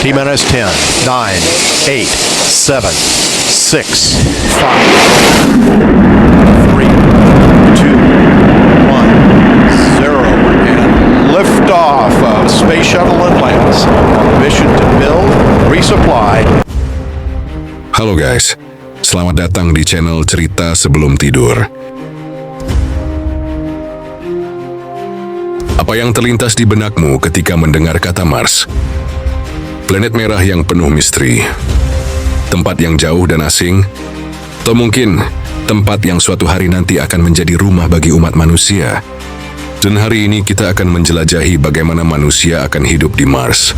T-minus 10, 9, 8, 7, 6, 5, 3, 2, 1, 0, and liftoff of Space Shuttle Atlantis on a mission to build, resupply. Halo guys, selamat datang di channel Cerita Sebelum Tidur. Apa yang terlintas di benakmu ketika mendengar kata Mars? Planet merah yang penuh misteri, tempat yang jauh dan asing, atau mungkin tempat yang suatu hari nanti akan menjadi rumah bagi umat manusia. Dan hari ini kita akan menjelajahi bagaimana manusia akan hidup di Mars.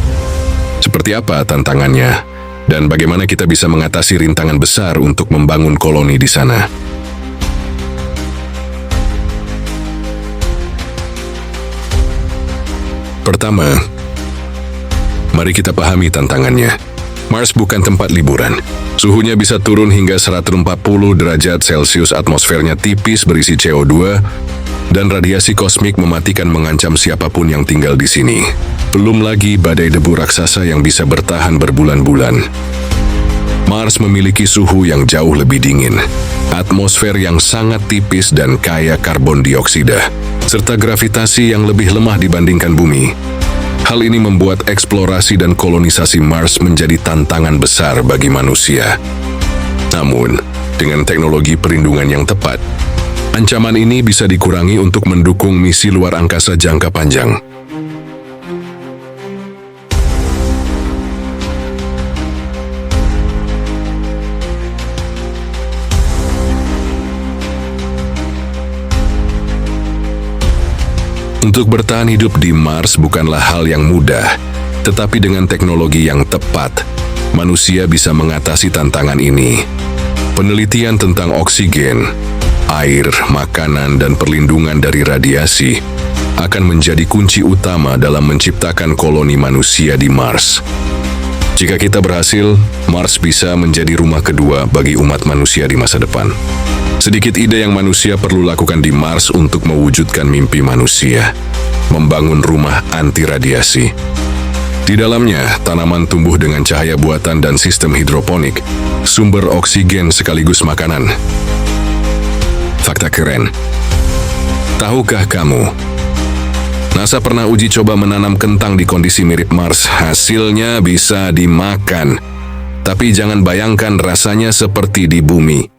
Seperti apa tantangannya, dan bagaimana kita bisa mengatasi rintangan besar untuk membangun koloni di sana. Pertama, mari kita pahami tantangannya. Mars bukan tempat liburan. Suhunya bisa turun hingga 140 derajat Celcius, atmosfernya tipis berisi CO2, dan radiasi kosmik mematikan mengancam siapapun yang tinggal di sini. Belum lagi badai debu raksasa yang bisa bertahan berbulan-bulan. Mars memiliki suhu yang jauh lebih dingin, atmosfer yang sangat tipis dan kaya karbon dioksida, serta gravitasi yang lebih lemah dibandingkan bumi. Hal ini membuat eksplorasi dan kolonisasi Mars menjadi tantangan besar bagi manusia. Namun, dengan teknologi perlindungan yang tepat, ancaman ini bisa dikurangi untuk mendukung misi luar angkasa jangka panjang. Untuk bertahan hidup di Mars bukanlah hal yang mudah, tetapi dengan teknologi yang tepat, manusia bisa mengatasi tantangan ini. Penelitian tentang oksigen, air, makanan, dan perlindungan dari radiasi akan menjadi kunci utama dalam menciptakan koloni manusia di Mars. Jika kita berhasil, Mars bisa menjadi rumah kedua bagi umat manusia di masa depan. Sedikit ide yang manusia perlu lakukan di Mars untuk mewujudkan mimpi manusia, membangun rumah anti radiasi. Di dalamnya, tanaman tumbuh dengan cahaya buatan dan sistem hidroponik, sumber oksigen sekaligus makanan. Fakta keren. Tahukah kamu, NASA pernah uji coba menanam kentang di kondisi mirip Mars. Hasilnya bisa dimakan. Tapi jangan bayangkan rasanya seperti di bumi.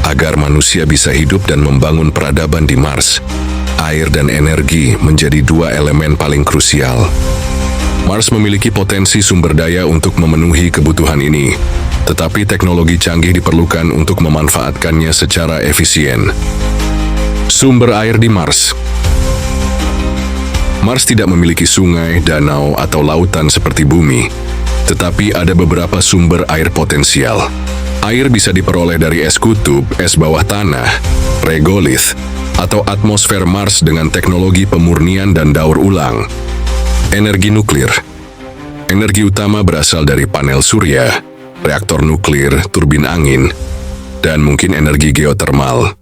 Agar manusia bisa hidup dan membangun peradaban di Mars, air dan energi menjadi dua elemen paling krusial. Mars memiliki potensi sumber daya untuk memenuhi kebutuhan ini, tetapi teknologi canggih diperlukan untuk memanfaatkannya secara efisien. Sumber air di Mars. Mars tidak memiliki sungai, danau, atau lautan seperti bumi, tetapi ada beberapa sumber air potensial. Air bisa diperoleh dari es kutub, es bawah tanah, regolith, atau atmosfer Mars dengan teknologi pemurnian dan daur ulang. Energi nuklir. Energi utama berasal dari panel surya, reaktor nuklir, turbin angin, dan mungkin energi geotermal.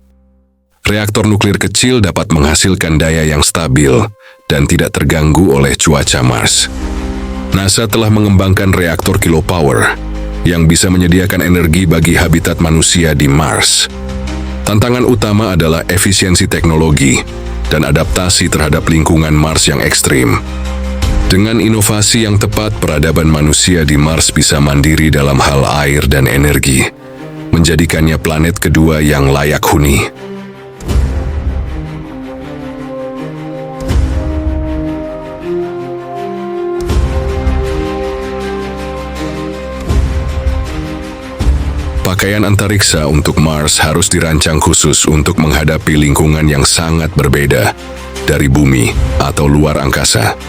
Reaktor nuklir kecil dapat menghasilkan daya yang stabil dan tidak terganggu oleh cuaca Mars. NASA telah mengembangkan reaktor kilopower yang bisa menyediakan energi bagi habitat manusia di Mars. Tantangan utama adalah efisiensi teknologi dan adaptasi terhadap lingkungan Mars yang ekstrim. Dengan inovasi yang tepat, peradaban manusia di Mars bisa mandiri dalam hal air dan energi, menjadikannya planet kedua yang layak huni. Pakaian antariksa untuk Mars harus dirancang khusus untuk menghadapi lingkungan yang sangat berbeda dari bumi atau luar angkasa.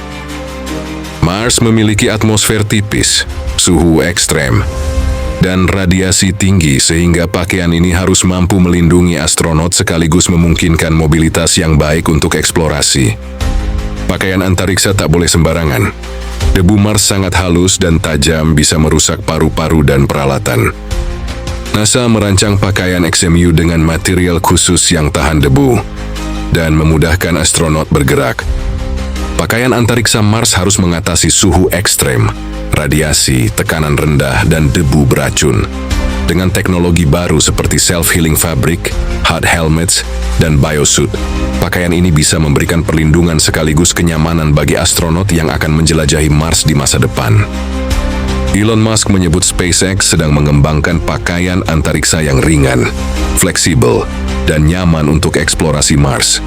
Mars memiliki atmosfer tipis, suhu ekstrem, dan radiasi tinggi sehingga pakaian ini harus mampu melindungi astronot sekaligus memungkinkan mobilitas yang baik untuk eksplorasi. Pakaian antariksa tak boleh sembarangan. Debu Mars sangat halus dan tajam, bisa merusak paru-paru dan peralatan. NASA merancang pakaian XMU dengan material khusus yang tahan debu dan memudahkan astronot bergerak. Pakaian antariksa Mars harus mengatasi suhu ekstrem, radiasi, tekanan rendah, dan debu beracun. Dengan teknologi baru seperti self-healing fabric, hard helmets, dan biosuit, pakaian ini bisa memberikan perlindungan sekaligus kenyamanan bagi astronot yang akan menjelajahi Mars di masa depan. Elon Musk menyebut SpaceX sedang mengembangkan pakaian antariksa yang ringan, fleksibel, dan nyaman untuk eksplorasi Mars.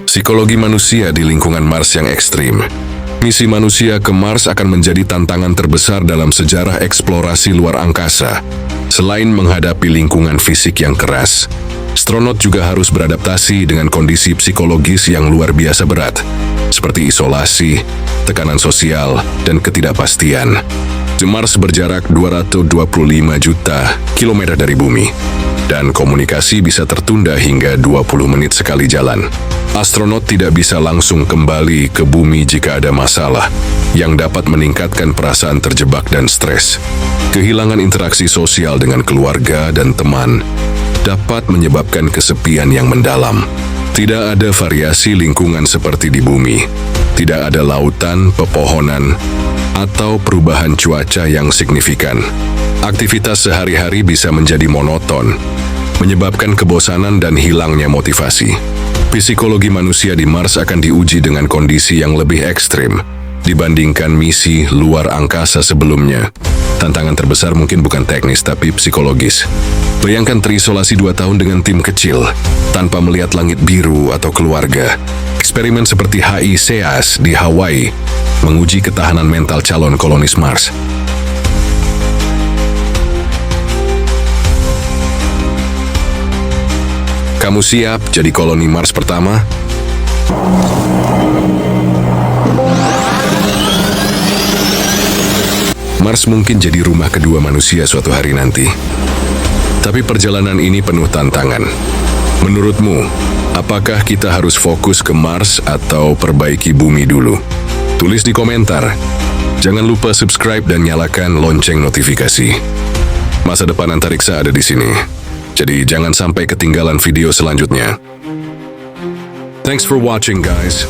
Psikologi manusia di lingkungan Mars yang ekstrim. Misi manusia ke Mars akan menjadi tantangan terbesar dalam sejarah eksplorasi luar angkasa. Selain menghadapi lingkungan fisik yang keras, astronot juga harus beradaptasi dengan kondisi psikologis yang luar biasa berat, seperti isolasi, tekanan sosial, dan ketidakpastian. Mars berjarak 225 juta kilometer dari bumi, dan komunikasi bisa tertunda hingga 20 menit sekali jalan. Astronot tidak bisa langsung kembali ke bumi jika ada masalah, yang dapat meningkatkan perasaan terjebak dan stres. Kehilangan interaksi sosial dengan keluarga dan teman dapat menyebabkan kesepian yang mendalam. Tidak ada variasi lingkungan seperti di bumi. Tidak ada lautan, pepohonan, atau perubahan cuaca yang signifikan. Aktivitas sehari-hari bisa menjadi monoton, menyebabkan kebosanan dan hilangnya motivasi. Psikologi manusia di Mars akan diuji dengan kondisi yang lebih ekstrim dibandingkan misi luar angkasa sebelumnya. Tantangan terbesar mungkin bukan teknis tapi psikologis. Bayangkan terisolasi 2 tahun dengan tim kecil, tanpa melihat langit biru atau keluarga. Eksperimen seperti HI-SEAS di Hawaii menguji ketahanan mental calon kolonis Mars. Kamu siap jadi koloni Mars pertama? Mars mungkin jadi rumah kedua manusia suatu hari nanti. Tapi perjalanan ini penuh tantangan. Menurutmu, apakah kita harus fokus ke Mars atau perbaiki bumi dulu? Tulis di komentar. Jangan lupa subscribe dan nyalakan lonceng notifikasi. Masa depan antariksa ada di sini. Jadi jangan sampai ketinggalan video selanjutnya. Thanks for watching, guys.